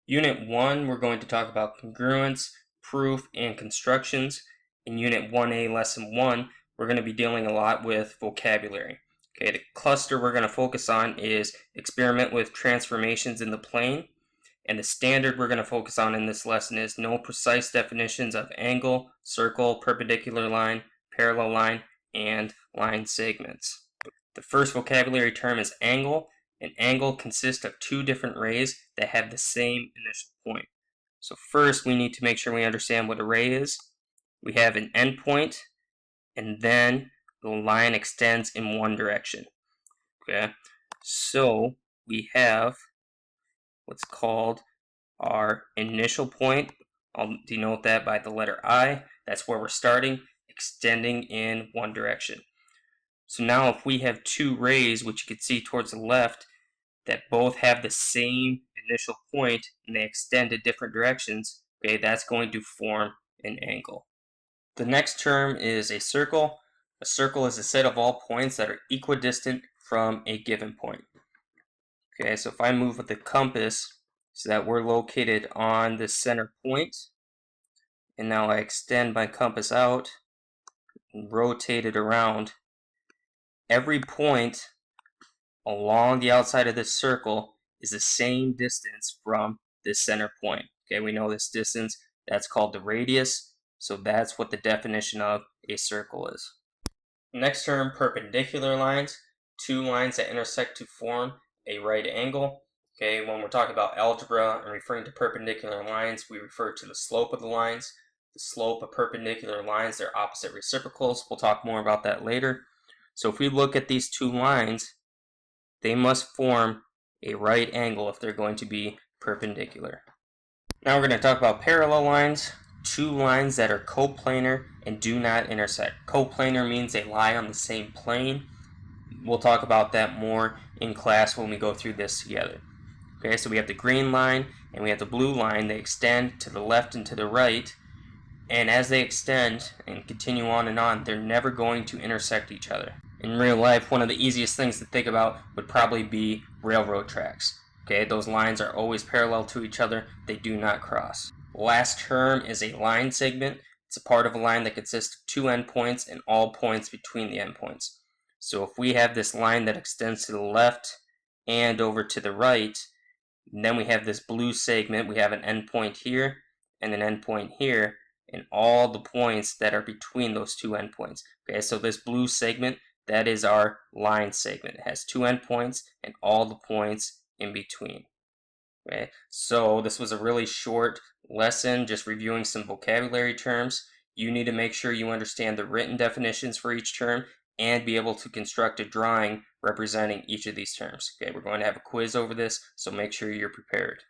Unit 1, we're going to talk about congruence, proof, and constructions. In Unit 1A, Lesson 1, we're going to be dealing a lot with vocabulary. Okay, the cluster we're going to focus on is experiment with transformations in the plane. And the standard we're going to focus on in this lesson is no precise definitions of angle, circle, perpendicular line, parallel line, and line segments. The first vocabulary term is angle. An angle consists of two different rays that have the same initial point. So first we need to make sure we understand what a ray is. We have an endpoint, and then the line extends in one direction. Okay, so we have what's called our initial point. I'll denote that by the letter I. That's where we're starting, extending in one direction. So now if we have two rays, which you can see towards the left, that both have the same initial point and they extend in different directions, okay, that's going to form an angle. The next term is a circle. A circle is a set of all points that are equidistant from a given point. Okay, so if I move with the compass so that we're located on the center point, and now I extend my compass out and rotate it around, every point along the outside of this circle is the same distance from this center point. Okay, we know this distance, that's called the radius, so that's what the definition of a circle is. Next term, perpendicular lines, two lines that intersect to form a right angle. Okay, when we're talking about algebra and referring to perpendicular lines, we refer to the slope of the lines. The slope of perpendicular lines, they're opposite reciprocals. We'll talk more about that later. So if we look at these two lines, they must form a right angle if they're going to be perpendicular. Now we're going to talk about parallel lines, two lines that are coplanar and do not intersect. Coplanar means they lie on the same plane. We'll talk about that more in class when we go through this together. Okay, so we have the green line and we have the blue line. They extend to the left and to the right, and as they extend and continue on, they're never going to intersect each other. In real life, one of the easiest things to think about would probably be railroad tracks. Okay, those lines are always parallel to each other. They do not cross. Last term is a line segment. It's a part of a line that consists of two endpoints and all points between the endpoints. So if we have this line that extends to the left and over to the right, then we have this blue segment. We have an endpoint here and an endpoint here, and all the points that are between those two endpoints. Okay, so this blue segment, that is our line segment. It has two endpoints and all the points in between. Okay, so this was a really short lesson, just reviewing some vocabulary terms. You need to make sure you understand the written definitions for each term and be able to construct a drawing representing each of these terms. Okay, we're going to have a quiz over this, so make sure you're prepared.